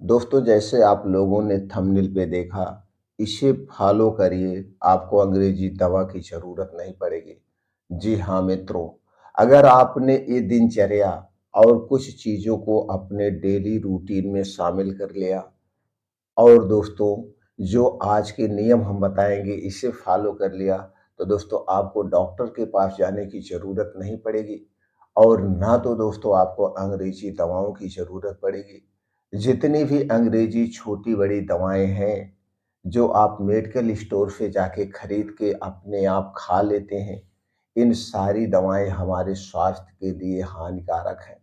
दोस्तों जैसे आप लोगों ने थंबनेल पे देखा, इसे फॉलो करिए, आपको अंग्रेजी दवा की ज़रूरत नहीं पड़ेगी। जी हाँ मित्रों, अगर आपने ये दिनचर्या और कुछ चीज़ों को अपने डेली रूटीन में शामिल कर लिया और जो आज के नियम हम बताएँगे इसे फॉलो कर लिया, तो दोस्तों आपको डॉक्टर के पास जाने की ज़रूरत नहीं पड़ेगी और ना तो दोस्तों आपको अंग्रेजी दवाओं की ज़रूरत पड़ेगी। जितनी भी अंग्रेजी छोटी-बड़ी दवाएँ हैं, जो आप मेडिकल स्टोर से जाके खरीद के अपने आप खा लेते हैं, इन सारी दवाएँ हमारे स्वास्थ्य के लिए हानिकारक हैं।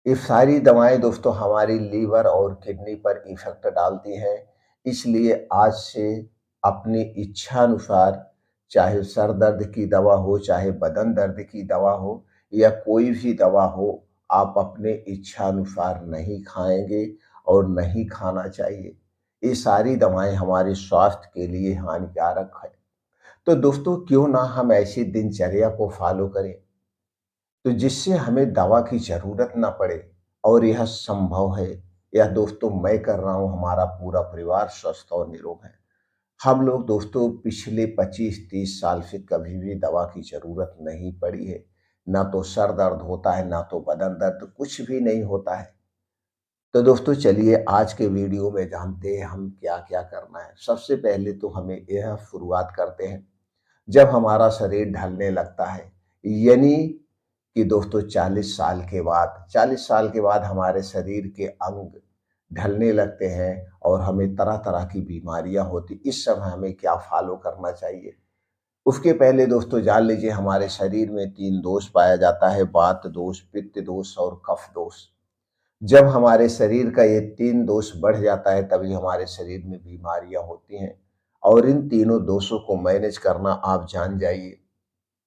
ये सारी दवाएँ दोस्तों हमारी लीवर और किडनी पर इफ़ेक्ट डालती हैं, इसलिए आज से अपनी इच्छानुसार चाहे सर दर्द की दवा हो, चाहे बदन दर्द की दवा हो या कोई भी दवा हो, आप अपने इच्छानुसार नहीं खाएँगे और नहीं खाना चाहिए। ये सारी दवाएँ हमारे स्वास्थ्य के लिए हानिकारक है। तो दोस्तों क्यों ना हम ऐसी दिनचर्या को फ़ॉलो करें तो जिससे हमें दवा की ज़रूरत ना पड़े और यह संभव है। यह दोस्तों मैं कर रहा हूँ, हमारा पूरा परिवार स्वस्थ और निरोग है। हम लोग दोस्तों पिछले 25-30 साल से कभी भी दवा की ज़रूरत नहीं पड़ी है। ना तो सर दर्द होता है, ना तो बदन दर्द, कुछ भी नहीं होता है। तो दोस्तों चलिए आज के वीडियो में जानते हैं हम क्या-क्या करना है। सबसे पहले तो हमें यह शुरुआत करते हैं, जब हमारा शरीर ढलने लगता है, यानी कि दोस्तों 40 साल के बाद हमारे शरीर के अंग ढलने लगते हैं और हमें तरह-तरह की बीमारियाँ होती। इस समय हमें क्या फ़ॉलो करना चाहिए? उसके पहले दोस्तों जान लीजिए हमारे शरीर में 3 दोष पाया जाता है, वात दोष, पित्त दोष और कफ दोष। जब हमारे शरीर का ये 3 दोष बढ़ जाता है तभी हमारे शरीर में बीमारियाँ होती हैं और इन तीनों दोषों को मैनेज करना आप जान जाइए।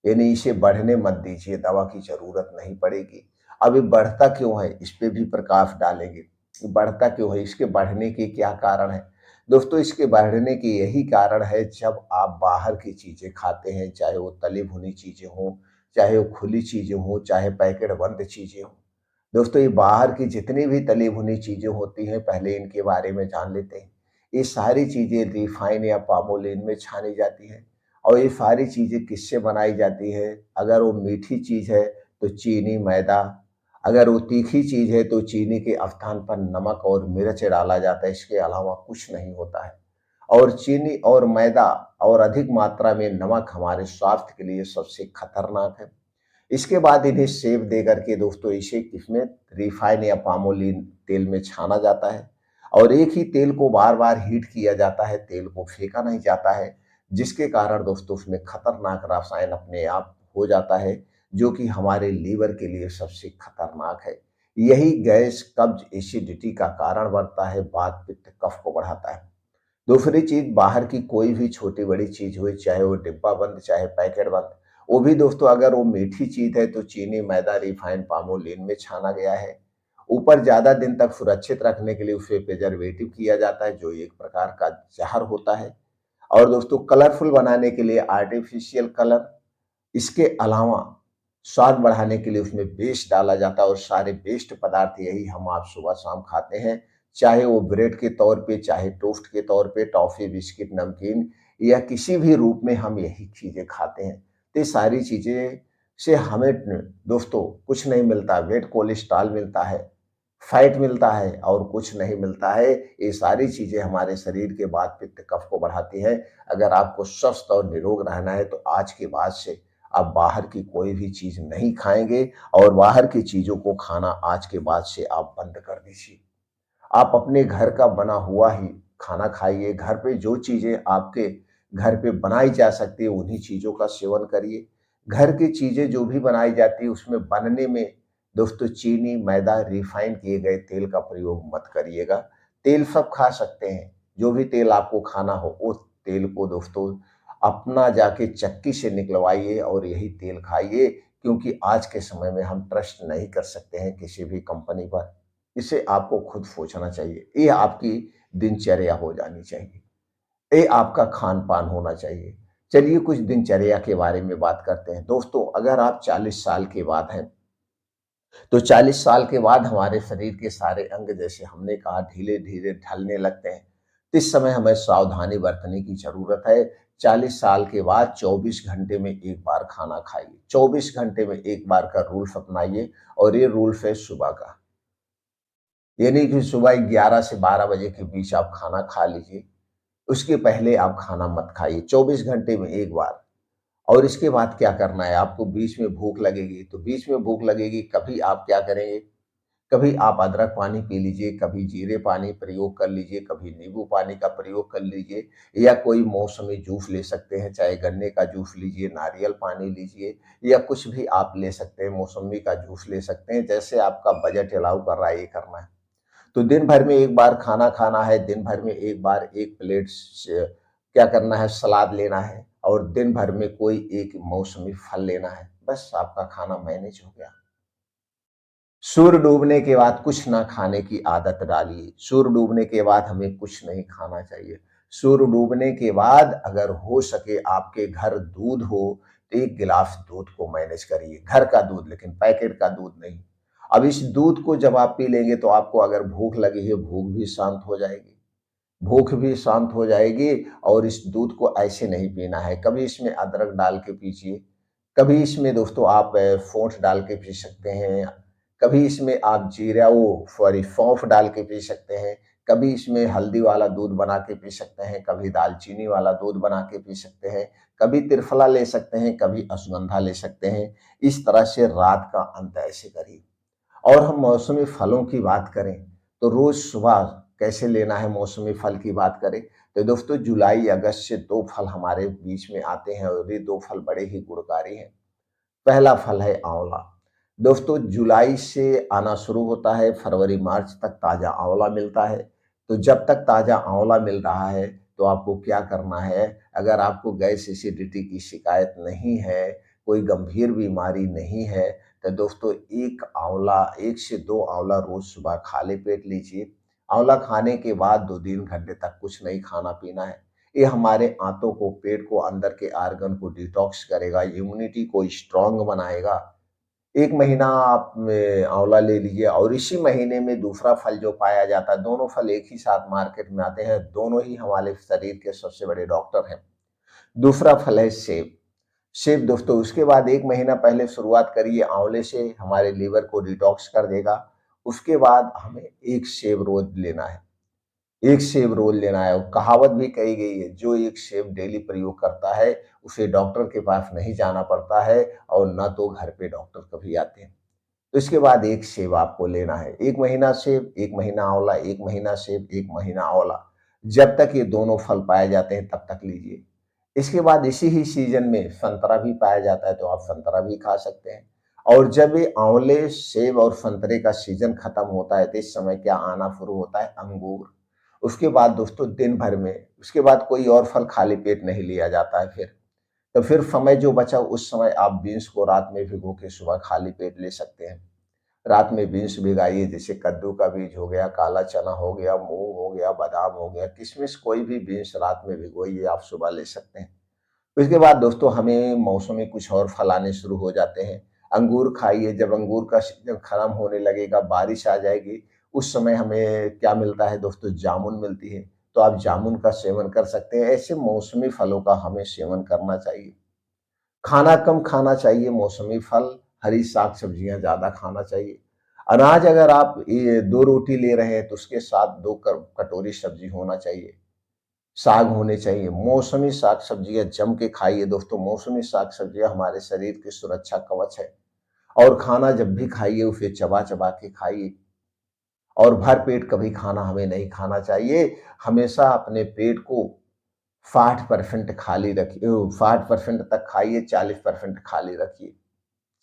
यानी इसे बढ़ने मत दीजिए, दवा की ज़रूरत नहीं पड़ेगी। अब ये बढ़ता क्यों है, इस पे भी प्रकाश डालेंगे। बढ़ता क्यों है, इसके बढ़ने के क्या कारण हैं? दोस्तों इसके बढ़ने के यही कारण है जब आप बाहर की चीज़ें खाते हैं, चाहे वो तली भुनी चीज़ें हों, चाहे वो खुली चीज़ें हों, चाहे पैकेट बंद चीज़ें हों। दोस्तों ये बाहर की जितनी भी तली भुनी चीज़ें होती हैं, पहले इनके बारे में जान लेते हैं। ये सारी चीज़ें रिफाइन या पामोलिन में छानी जाती हैं और ये सारी चीज़ें किससे बनाई जाती है? अगर वो मीठी चीज़ है तो चीनी, मैदा, अगर वो तीखी चीज़ है तो चीनी के स्थान पर नमक और मिर्च डाला जाता है, इसके अलावा कुछ नहीं होता है। और चीनी और मैदा और अधिक मात्रा में नमक हमारे स्वास्थ्य के लिए सबसे खतरनाक है। इसके बाद इन्हें शेप दे करके दोस्तों इसे किसमें रिफाइन या पामोलिन तेल में छाना जाता है और एक ही तेल को बार-बार हीट किया जाता है, तेल को फेंका नहीं जाता है, जिसके कारण दोस्तों उसमें खतरनाक रसायन अपने आप हो जाता है, जो कि हमारे लीवर के लिए सबसे खतरनाक है। यही गैस, कब्ज़, एसिडिटी का कारण बनता है, वात, पित्त, कफ को बढ़ाता है। दूसरी चीज़ बाहर की कोई भी छोटी-बड़ी चीज़ हुई, चाहे वो डिब्बा बंद, चाहे पैकेट बंद, वो भी दोस्तों अगर वो मीठी चीज़ है तो चीनी, मैदा, रिफाइन, पामोलिन में छाना गया है। ऊपर ज़्यादा दिन तक सुरक्षित रखने के लिए उसे प्रिजर्वेटिव किया जाता है जो एक प्रकार का ज़हर होता है। और दोस्तों कलरफुल बनाने के लिए आर्टिफिशियल कलर, इसके अलावा स्वाद बढ़ाने के लिए उसमें बेस डाला जाता है और सारे बेस्ड पदार्थ यही हम आप सुबह-शाम खाते हैं। चाहे वो ब्रेड के तौर पे, चाहे टोस्ट के तौर पे, टॉफ़ी, बिस्किट, नमकीन या किसी भी रूप में हम यही चीज़ें खाते हैं। तो ये सारी चीज़ें से हमें दोस्तों कुछ नहीं मिलता, वेट कोलेस्ट्रॉल मिलता है, फैट मिलता है और कुछ नहीं मिलता है। ये सारी चीज़ें हमारे शरीर के वात, पित्त, कफ को बढ़ाती हैं। अगर आपको स्वस्थ और निरोग रहना है तो आज के बाद से आप बाहर की कोई भी चीज़ नहीं खाएँगे और बाहर की चीज़ों को खाना आज के बाद से आप बंद कर दीजिए। आप अपने घर का बना हुआ ही खाना खाइए, घर पे जो चीज़ें आपके घर पे बनाई जा सकती है, उन्हीं चीज़ों का सेवन करिए। घर की चीज़ें जो भी बनाई जाती है, उसमें बनने में दोस्तों चीनी, मैदा, रिफाइन किए गए तेल का प्रयोग मत करिएगा। तेल सब खा सकते हैं, जो भी तेल आपको खाना हो, उस तेल को दोस्तों अपना जाके चक्की से निकलवाइए और यही तेल खाइए, क्योंकि आज के समय में हम ट्रस्ट नहीं कर सकते हैं किसी भी कंपनी पर। इसे आपको खुद सोचना चाहिए। ये आपकी दिनचर्या हो जानी चाहिए। ये आपका खान-पान होना चाहिए। चलिए कुछ दिनचर्या के बारे में बात करते हैं। दोस्तों अगर आप 40 साल के बाद हैं तो 40 साल के बाद हमारे शरीर के सारे अंग जैसे हमने कहा धीरे-धीरे ढलने लगते हैं। तो इस समय हमें सावधानी बरतने की ज़रूरत है। 40 साल के बाद 24 घंटे में 1 बार खाना खाइए। 24 घंटे में 1 बार का रूल्स अपनाइए और ये रूल्स है सुबह का। ये नहीं कि सुबह 11 से 12 बजे के बीच आप खाना खा लीजिए, उसके पहले आप खाना मत खाइए, 24 घंटे में 1 बार। और इसके बाद क्या करना है, आपको बीच में भूख लगेगी, तो बीच में भूख लगेगी, कभी आप क्या करेंगे, कभी आप अदरक पानी पी लीजिए, कभी जीरे पानी प्रयोग कर लीजिए, कभी नींबू पानी का प्रयोग कर लीजिए या कोई मौसमी जूस ले सकते हैं, चाहे गन्ने का जूस लीजिए, नारियल पानी लीजिए या कुछ भी आप ले सकते हैं, मौसम्बी का जूस ले सकते हैं, जैसे आपका बजट अलाउ कर रहा है ये करना है। तो दिन भर में 1 बार खाना खाना है, दिन भर में 1 बार 1 प्लेट स क्या करना है, सलाद लेना है और दिन भर में कोई एक मौसमी फल लेना है। बस आपका खाना मैनेज हो गया। सूर्य डूबने के बाद कुछ ना खाने की आदत डालिए। सूर्य डूबने के बाद हमें कुछ नहीं खाना चाहिए। सूर्य डूबने के बाद अगर हो सके आपके घर दूध हो, तो 1 गिलास दूध को मैनेज करिए। घर का दूध लेकिन पैकेट का दूध नहीं। अब इस दूध को जब आप पी लेंगे तो आपको अगर भूख लगी है, भूख भी शांत हो जाएगी। भूख भी शांत हो जाएगी और इस दूध को ऐसे नहीं पीना है। कभी इसमें अदरक डाल के पीजिए, कभी इसमें दोस्तों आप सौंठ डाल के पी सकते हैं, कभी इसमें आप जीरा वो सॉरी सौंफ डाल के पी सकते हैं, कभी इसमें हल्दी वाला दूध बना के पी सकते हैं, कभी दालचीनी वाला दूध बना के पी सकते हैं, कभी त्रिफला ले सकते हैं, कभी अश्वगंधा ले सकते हैं। इस तरह से रात का अंत ऐसे करिए। और हम मौसमी फलों की बात करें, तो रोज़ सुबह कैसे लेना है मौसमी फल की बात करें, तो दोस्तों जुलाई, अगस्त से 2 फल हमारे बीच में आते हैं और ये 2 फल बड़े ही गुणकारी हैं। पहला फल है आँवला। दोस्तों जुलाई से आना शुरू होता है, फरवरी, मार्च तक ताज़ा आँवला मिलता है। तो जब तक ताज़ा आँवला मिल रहा है, तो आपको क्या करना है, अगर आपको गैस एसिडिटी की शिकायत नहीं है, कोई गंभीर बीमारी नहीं है, तो दोस्तों 1 आँवला 1 से 2 आँवला रोज़ सुबह खाली पेट लीजिए। आँवला खाने के बाद 2-3 घंटे तक कुछ नहीं खाना-पीना है। ये हमारे आंतों को, पेट को, अंदर के आर्गन को डिटॉक्स करेगा, इम्यूनिटी को स्ट्रॉन्ग बनाएगा। 1 महीना आप आँवला ले लीजिए और इसी महीने में दूसरा फल जो पाया जाता है, दोनों फल एक ही साथ मार्केट में आते हैं, दोनों ही हमारे शरीर के सबसे बड़े डॉक्टर हैं। दूसरा फल है सेब। सेब दोस्तों उसके बाद 1 महीना पहले शुरुआत करिए आँवले से, हमारे लीवर को डिटॉक्स कर देगा। उसके बाद हमें 1 सेब रोज़ लेना है। 1 सेब रोज़ लेना है और कहावत भी कही गई है, जो 1 सेब डेली प्रयोग करता है, उसे डॉक्टर के पास नहीं जाना पड़ता है और ना तो घर पे डॉक्टर कभी आते हैं। तो इसके बाद 1 सेब आपको लेना है। 1 महीना सेब, 1 महीना आँवला, 1 महीना सेब, 1 महीना आँवला। जब तक ये दोनों फल पाए जाते हैं तब तक लीजिए। इसके बाद इसी ही सीज़न में संतरा भी पाया जाता है, तो आप संतरा भी खा सकते हैं। और जब ये आँवले, सेब और संतरे का सीज़न खत्म होता है, तो इस समय क्या आना शुरू होता है, अंगूर। उसके बाद दोस्तों दिन भर में उसके बाद कोई और फल खाली पेट नहीं लिया जाता है फिर। तो फिर समय जो बचा उस समय आप बीन्स को रात में भिगो के सुबह खाली पेट ले सकते हैं। रात में बीन्स भिगाइए, जैसे कद्दू का बीज हो गया, काला चना हो गया, मूँग हो गया, बादाम हो गया, किशमिश, कोई भी बीन्स रात में भिगोइए, आप सुबह ले सकते हैं। इसके बाद दोस्तों हमें मौसम में कुछ और फल आने शुरू हो जाते हैं। अंगूर खाइए, जब अंगूर का सीज़न खत्म होने लगेगा, बारिश आ जाएगी, उस समय हमें क्या मिलता है दोस्तों, जामुन मिलती है, तो आप जामुन का सेवन कर सकते हैं। ऐसे मौसमी फलों का हमें सेवन करना चाहिए। खाना कम खाना चाहिए, मौसमी फल, हरी साग-सब्जियाँ ज़्यादा खाना चाहिए। अनाज अगर आप ये 2 रोटी ले रहे हैं, तो उसके साथ 2 कटोरी सब्ज़ी होना चाहिए। साग होने चाहिए, मौसमी साग-सब्जियाँ जम के खाइए दोस्तों, मौसमी साग-सब्जियाँ हमारे शरीर की सुरक्षा कवच है और खाना जब भी खाइए उसे चबा-चबा के खाइए और भर पेट कभी खाना हमें नहीं खाना चाहिए। हमेशा अपने पेट को 60% खाली रखिए, 60% तक खाइए, 40% खाली रखिए।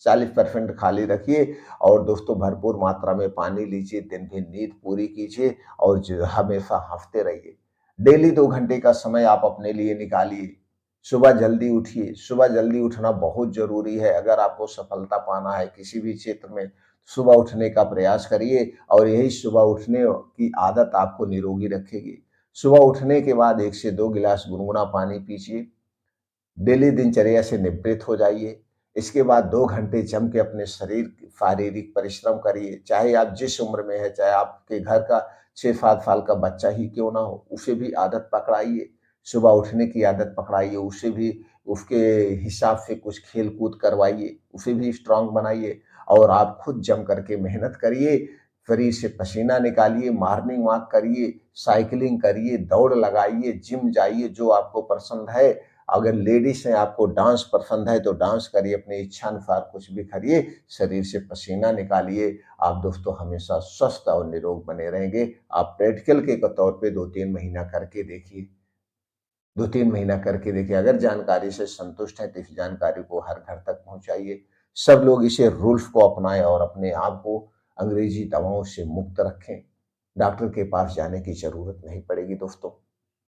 40% खाली रखिए और दोस्तों भरपूर मात्रा में पानी लीजिए, दिन भर नींद पूरी कीजिए और जो हमेशा हँसते रहिए। डेली 2 घंटे का समय आप अपने लिए निकालिए। सुबह जल्दी उठिए, सुबह जल्दी उठना बहुत ज़रूरी है। अगर आपको सफलता पाना है किसी भी क्षेत्र में, सुबह उठने का प्रयास करिए और यही सुबह उठने की आदत आपको निरोगी रखेगी। सुबह उठने के बाद 1 से 2 गिलास गुनगुना पानी पीजिए। डेली दिनचर्या से निवृत्त हो जाइए। इसके बाद 2 घंटे जम के अपने शरीर शारीरिक परिश्रम करिए, चाहे आप जिस उम्र में हैं, चाहे आपके घर का 6-7 साल का बच्चा ही क्यों ना हो, उसे भी आदत पकड़ाइए। सुबह उठने की आदत पकड़ाइए, उसे भी उसके हिसाब से कुछ खेल-कूद करवाइए, उसे भी स्ट्रॉन्ग बनाइए और आप खुद जम करके मेहनत करिए, शरीर से पसीना निकालिए, मॉर्निंग वॉक करिए, साइक्लिंग करिए, दौड़ लगाइए, जिम जाइए, जो आपको पसंद है। अगर लेडीज़ हैं, आपको डांस पसंद है तो डांस करिए, अपनी इच्छानुसार कुछ भी करिए, शरीर से पसीना निकालिए। आप दोस्तों हमेशा स्वस्थ और निरोग बने रहेंगे। आप प्रैक्टिकल के तौर पे 2-3 महीना करके देखिए। 2-3 महीना करके देखिए, अगर जानकारी से संतुष्ट हैं तो इस जानकारी को हर घर तक पहुँचाइए। सब लोग इसे रूल्स को अपनाएँ और अपने आप को अंग्रेज़ी दवाओं से मुक्त रखें। डॉक्टर के पास जाने की ज़रूरत नहीं पड़ेगी दोस्तों।